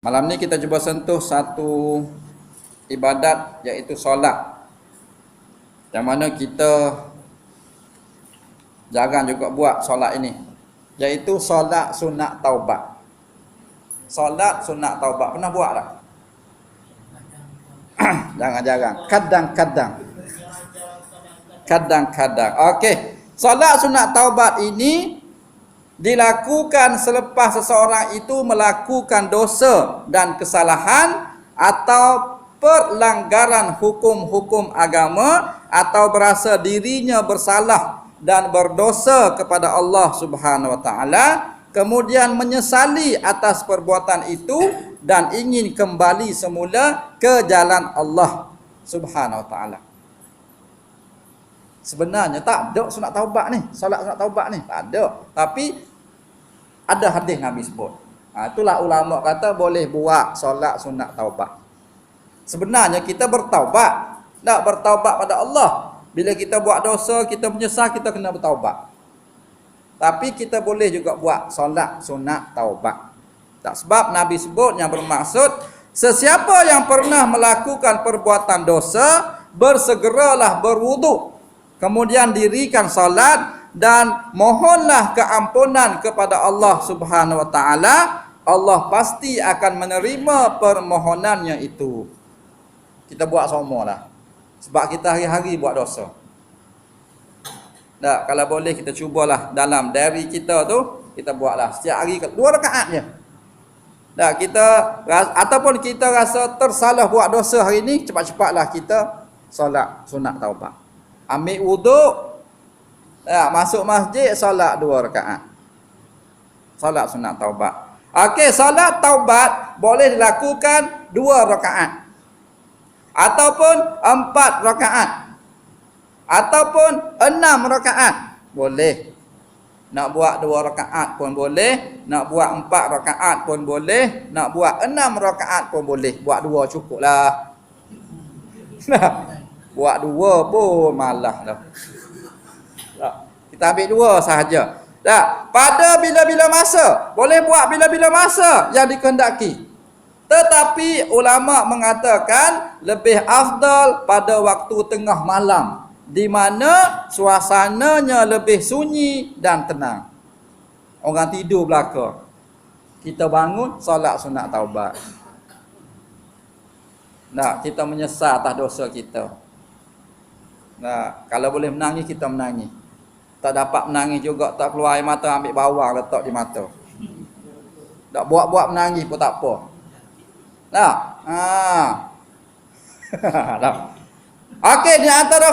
Malam ni kita cuba sentuh satu ibadat iaitu solat. Yang mana kita jarang juga buat solat ini. Iaitu solat sunat taubat. Solat sunat taubat pernah buat tak? Jarang-jarang. Kadang-kadang. Okey. Solat sunat taubat ini dilakukan selepas seseorang itu melakukan dosa dan kesalahan atau pelanggaran hukum-hukum agama atau berasa dirinya bersalah dan berdosa kepada Allah Subhanahu wa taala, kemudian menyesali atas perbuatan itu dan ingin kembali semula ke jalan Allah Subhanahu wa taala. Sebenarnya tak ada sunat taubat ni, solat sunat taubat ni tak ada. Tapi ada hadis Nabi sebut. Itulah ulama kata boleh buat solat sunat taubat. Sebenarnya kita bertaubat, nak bertaubat pada Allah. Bila kita buat dosa, kita menyesal, kita kena bertaubat. Tapi kita boleh juga buat solat sunat taubat. Tak, sebab Nabi sebut yang bermaksud sesiapa yang pernah melakukan perbuatan dosa, bersegeralah berwuduk, kemudian dirikan solat dan mohonlah keampunan kepada Allah Subhanahu wa taala. Allah pasti akan menerima permohonannya itu. Kita buat semualah. Sebab kita hari-hari buat dosa. Tak, kalau boleh kita cubalah dalam diary kita tu, kita buatlah setiap hari 2 rakaat je. Tak, kita ataupun kita rasa tersalah buat dosa hari ni, cepat-cepatlah kita solat sunat taubat. Ambil wuduk, masuk masjid, solat 2 rakaat. Solat sunat taubat. Okey, solat taubat boleh dilakukan 2 rakaat. Ataupun 4 rakaat. Ataupun 6 rakaat. Boleh. Nak buat 2 rakaat pun boleh. Nak buat 4 rakaat pun boleh. Nak buat 6 rakaat pun boleh. Buat 2 cukup lah. Buat 2 pun malah dah. Kita ambil 2 sahaja. Tak, pada bila-bila masa. Boleh buat bila-bila masa yang dikehendaki. Tetapi ulama mengatakan lebih afdal pada waktu tengah malam, di mana suasananya lebih sunyi dan tenang. Orang tidur belaka. Kita bangun solat sunat taubat. Nah, kita menyesal atas dosa kita. Nah, kalau boleh menangis, kita menangis. Tak dapat menangis juga, tak keluar air mata, ambil bawang letak di mata. Tak buat-buat menangis pun tak apa. Nah, dah. Okey, di antara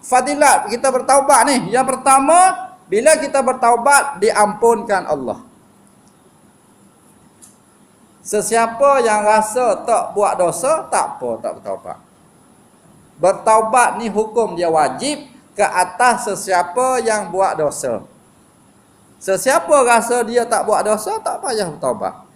fadilat kita bertaubat ni, yang pertama, bila kita bertaubat diampunkan Allah. Sesiapa yang rasa tak buat dosa, tak apa, tak bertaubat. Bertaubat ni hukum dia wajib ke atas sesiapa yang buat dosa. Sesiapa rasa dia tak buat dosa, tak payah bertaubat.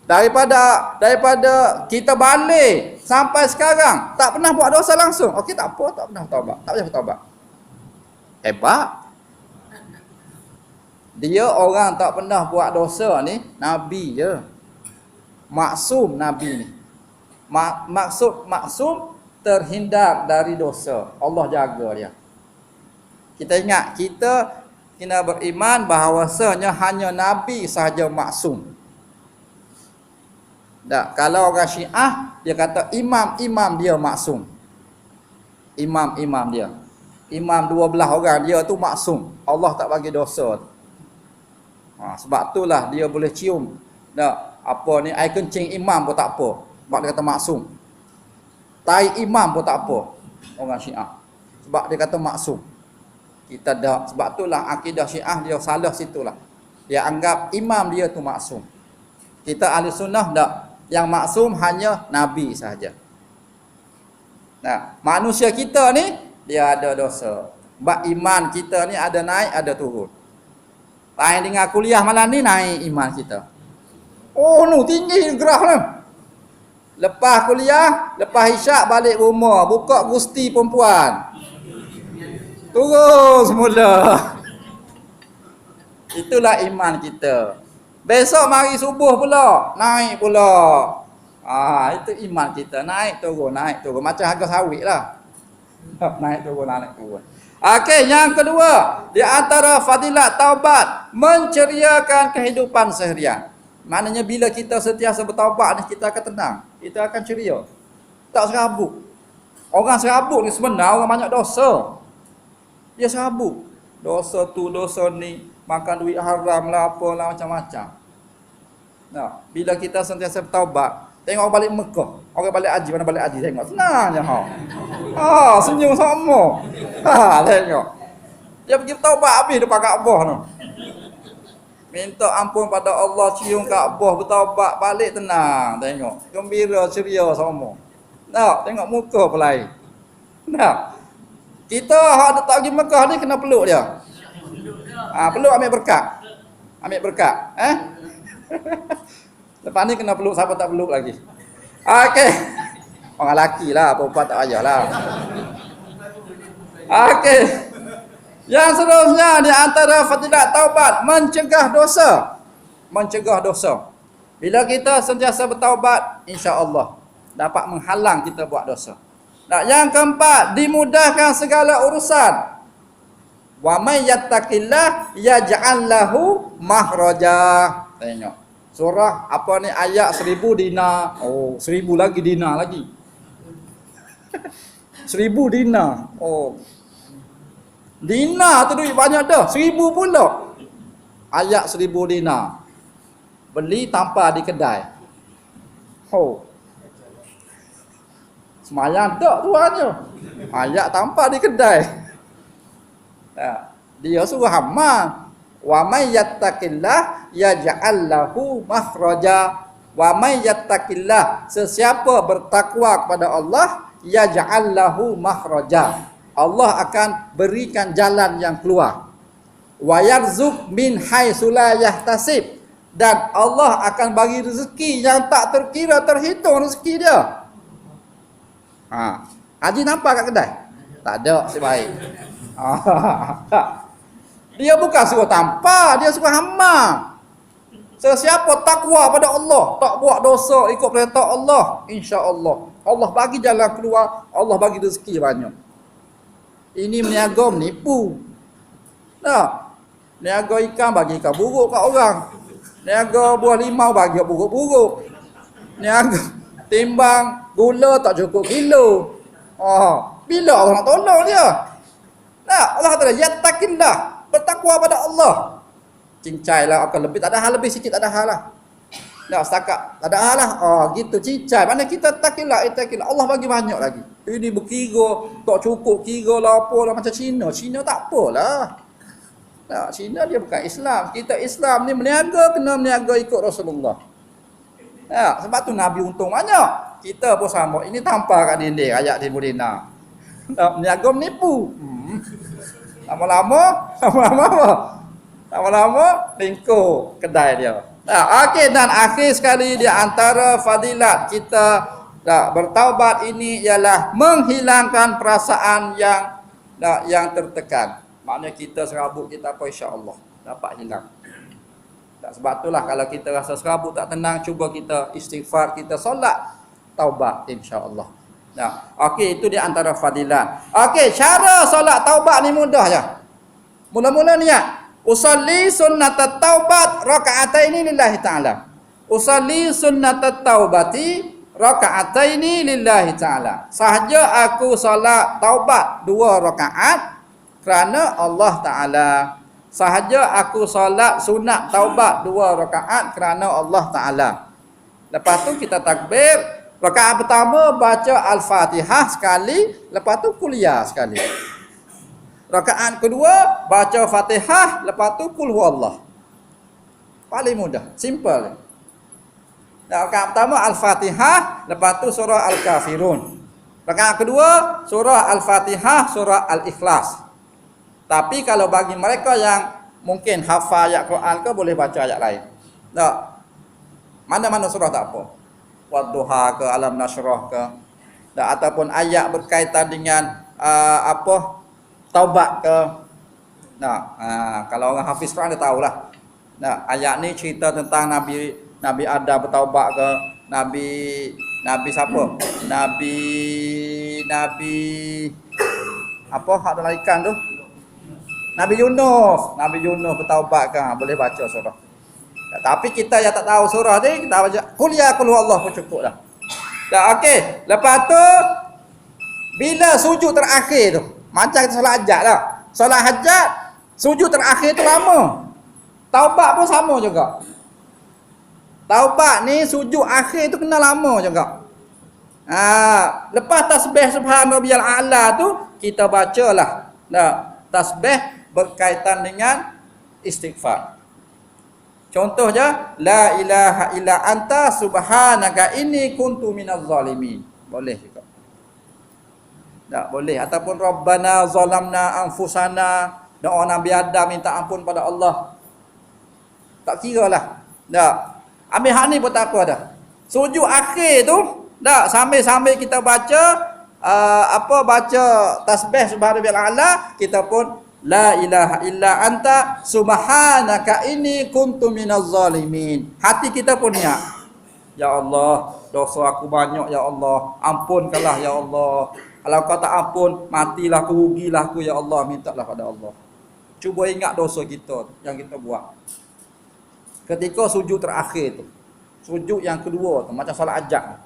daripada kita balik sampai sekarang tak pernah buat dosa langsung. Okey, tak apa, tak pernah bertaubat. Tak payah bertaubat. Hebat. Dia orang tak pernah buat dosa ni, Nabi je. Maksum Nabi ni. Maksum terhindar dari dosa. Allah jaga dia. Kita ingat, kita kena beriman bahawasanya hanya Nabi sahaja maksum. Tak, kalau orang Syiah, dia kata imam-imam dia maksum. Imam-imam dia. Imam 12 orang dia tu maksum. Allah tak bagi dosa. Sebab itulah dia boleh cium. Tak, apa ni, air kencing imam pun tak apa. Sebab dia kata maksum. Tai imam pun tak apa, orang Syiah. Sebab dia kata maksum. Kita dah, sebab itulah akidah Syiah dia salah situlah. Dia anggap imam dia tu maksum. Kita ahli sunnah tak. Yang maksum hanya Nabi sahaja. Nah, manusia kita ni dia ada dosa. Sebab iman kita ni ada naik, ada turun. Lain dengan kuliah malam ni naik iman kita. Oh, nu tinggi gerah lah. Lepas kuliah, lepas isyak balik rumah, buka gusti perempuan. Turun semula. Itulah iman kita. Besok mari subuh pula, naik pula. Itu iman kita, naik turun. Macam harga sawit lah. Naik turun. Okey, yang kedua, di antara fadilat taubat, menceriakan kehidupan seharian. Maknanya bila kita sentiasa bertaubat ni, kita akan tenang, kita akan ceria. Tak serabut. Orang serabut ni sebenarnya orang banyak dosa. Dia serabut. Dosa tu, dosa ni, makan duit haram lah, apalah macam-macam. Nah, bila kita sentiasa bertaubat, tengok balik Mekah, orang balik haji, mana balik haji, tengok senang je senyum sama. Tengok. Dia pergi bertaubat habis depan Kaabah tu. Minta ampun pada Allah, cium Kaabah, bertaubat, balik tenang, tengok. Gembira, ceria sama. Nah, tengok muka pelai. Nah. Kita hak tak pergi Mekah ni kena peluk dia. Peluk ambil berkat. Lepas ni kena peluk, siapa tak peluk lagi. Okey. Orang lelaki lah, perempuan tak payahlah. Okey. Yang seterusnya di antara fadilat taubat, mencegah dosa. Bila kita sentiasa bertaubat, insya-Allah dapat menghalang kita buat dosa. Nah, yang keempat, dimudahkan segala urusan. Wa may yattaqillah yaj'al lahu makhraja. Tengok. Surah apa ni, ayat 1000 dinar. 1000 lagi dinar lagi. 1000 dinar. Dinar tu duit banyak dah. 1000 pula. Ayat 1000 dinar. Beli tanpa di kedai. Semayang tak tuannya. Ayat tanpa di kedai. Dia suruh amal. Wa may yattaqillah yaj'al lahu makhraja. Wa may yattaqillah, sesiapa bertakwa kepada Allah, yaj'al lahu makhraja, Allah akan berikan jalan yang keluar. Wa yarzuq min haitsu la yahtasib, dan Allah akan bagi rezeki yang tak terkira terhitung rezeki dia. Haji nampak kat kedai? Tak ada, sebaik. Dia bukan suruh tanpa, dia suruh amal. Sesiapa takwa pada Allah, tak buat dosa, ikut perintah Allah, insya-Allah Allah bagi jalan keluar, Allah bagi rezeki banyak. Ini meniaga menipu. Niaga ikan bagi ikan buruk kat orang. Niaga buah limau bagi buruk-buruk. Niaga timbang gula tak cukup kilo. Bila orang nak tolong dia? Allah kata yattaqillah, bertakwa pada Allah. Cincailah akan lebih, tak ada hal lebih sikit, tak ada hal lah. Setakat tak ada hal lah. Gitu cincai. Mana kita takillah, Allah bagi banyak lagi. Ini berkira tak cukup, kira lah apa lah macam Cina. Cina tak apalah. Cina dia bukan Islam. Kita Islam ni meniaga, kena meniaga ikut Rasulullah. Sebab tu Nabi untung banyak. Kita pun sama. Ini tanpa kat dinding ayat di Mudina. Meniaga menipu. Lama-lama lingkup kedai dia. Okey, dan akhir sekali di antara fadilat kita bertaubat ini ialah menghilangkan perasaan yang tertekan. Maknanya kita serabut, kita apa, insya-Allah dapat hilang. Sebab itulah kalau kita rasa serabut tak tenang, cuba kita istighfar, kita solat, taubat, insya-Allah. Okey, itu di antara fadilat. Okey, cara solat taubat ni mudah je. Mula-mula niat, usalli sunnatat taubat raka'ataini lillahi ta'ala. Usalli sunnatat taubati raka'ataini lillahi ta'ala. Sahaja aku solat taubat 2 rakaat kerana Allah Ta'ala. Sahaja aku solat sunat taubat 2 rakaat kerana Allah Ta'ala. Lepas tu kita takbir. Rakaat pertama baca Al-Fatihah sekali, lepas tu kuliah sekali. Rakaat kedua baca Fatihah, lepas tu qul huwallah. Paling mudah, simple. Rakaat pertama Al-Fatihah, lepas tu surah Al-Kafirun. Rakaat kedua surah Al-Fatihah, surah Al-Ikhlas. Tapi kalau bagi mereka yang mungkin hafal ayat Quran ke, boleh baca ayat lain. Mana-mana surah tak apa. Wadduha ke, Alam Nashrah ke, ataupun ayat berkaitan dengan taubat ke. Kalau orang hafiz Quran dia tahulah. Nah, ayat ni cerita tentang Nabi Adam bertaubat ke Nabi Nabi siapa? Nabi Nabi apa hak dalam ikan tu? Nabi Yunus bertaubat ke, boleh baca surah. Tapi kita yang tak tahu surah ni, kita baca qul ya qul huwallahu pun cukup dah. Dah okey. Lepas tu bila sujud terakhir tu, macam kita solat hajat dah. Solat hajat sujud terakhir tu lama. Taubat pun sama juga. Taubat ni sujud akhir tu kena lama juga. Lepas tasbih subhanarabbiyal a'la tu kita bacalah. Nah, tasbih berkaitan dengan istighfar. Contoh je, la ilaha illa anta subhanaka inni kuntu minaz zalimin. Boleh juga. Tak boleh, ataupun rabbana zalamna anfusana, doa Nabi Adam minta ampun pada Allah. Tak kira lah. Tak. Ambil hak ni pun tak apa dah. Sujud akhir tu, tak, sambil-sambil kita baca baca tasbih subhanarabbiyal a'la, kita pun la ilaha illa anta subhanaka inni kuntu minaz zalimin. Hati kita pun niat, ya Allah, dosa aku banyak ya Allah, ampunkanlah ya Allah. Kalau kau tak ampun, matilah aku, rugilah aku ya Allah, mintalah pada Allah. Cuba ingat dosa kita yang kita buat ketika sujud terakhir tu, sujud yang kedua tu, macam solat hajat.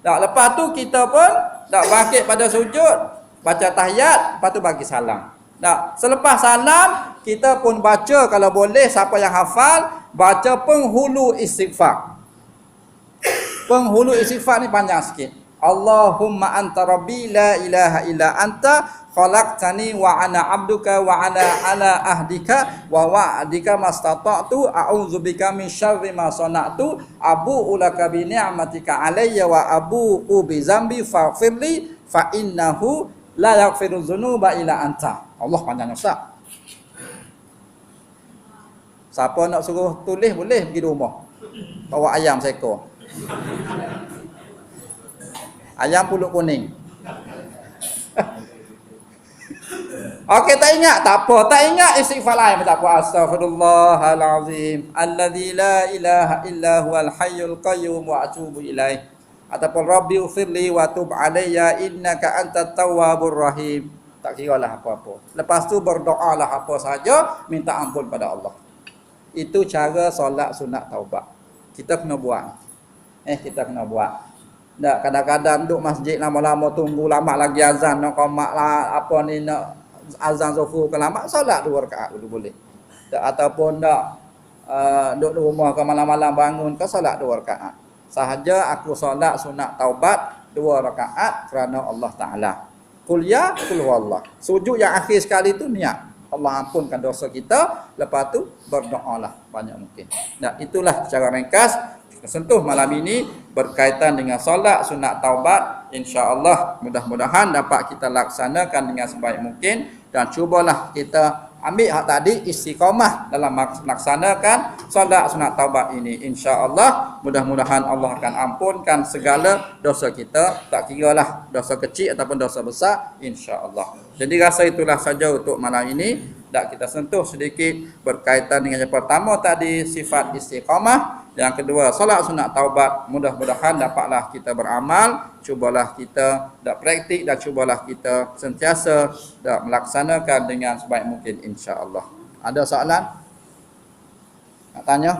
Tak, lepas tu kita pun tak bangkit pada sujud, baca tahiyat, lepas tu bagi salam. Tak, selepas salam kita pun baca, kalau boleh siapa yang hafal, baca penghulu istighfar. Penghulu istighfar ni panjang sikit. Allahumma anta rabbi la ilaha illa anta khalaqtani wa ana abduka wa ana ala ahdika wa wa'dika mastata'tu a'udzubika min syarri ma sana'tu abu'u laka bi ni'matika alayya wa abu'u bi dzambi faghfirli fa innahu la yaghfiru dzunuba illa anta. Allah panjang Ustaz. Siapa nak suruh tulis boleh pergi rumah. Bawa ayam seekor. Ayam pulut kuning. Okey, tak ingat? Tak apa. Tak ingat istighfar lain tak apa. Astaghfirullahalazim alladzi la ilaha illa huwal hayyul qayyum wa atubu ilaih. Ataupun Rabbi ufirli wa tub alayya innaka antat tawwabur rahim. Tak kiralah apa-apa. Lepas tu berdoalah apa saja, minta ampun pada Allah. Itu cara solat sunat taubat. Kita kena buat. Kita kena buat. Tak, kadang-kadang duduk masjid lama-lama tunggu lama lagi azan, nak qomat lah apa ni, nak azan zuhur ke lama, solat 2 rakaat dulu boleh. Tak, ataupun tak duduk di rumah ke malam-malam bangun ke solat 2 rakaat. Sahaja aku solat sunat taubat 2 rakaat kerana Allah Taala. Qul ya qul huwallah. Sujud yang akhir sekali tu niat Allah ampunkan dosa kita, lepas tu berdoalah banyak mungkin. Nah, itulah secara ringkas kita sentuh malam ini berkaitan dengan solat sunat taubat. Insya-Allah mudah-mudahan dapat kita laksanakan dengan sebaik mungkin, dan cubalah kita ambil hak tadi istiqamah dalam melaksanakan solat sunat taubat ini. Insya-Allah mudah-mudahan Allah akan ampunkan segala dosa kita, tak kiralah dosa kecil ataupun dosa besar, insya-Allah. Jadi rasa itulah saja untuk malam ini. Tak, kita sentuh sedikit berkaitan dengan yang pertama tadi sifat istiqamah, yang kedua solat sunat taubat. Mudah-mudahan dapatlah kita beramal, cubalah kita dak praktik dan cubalah kita sentiasa dak melaksanakan dengan sebaik mungkin, insya-Allah. Ada soalan? Nak tanya?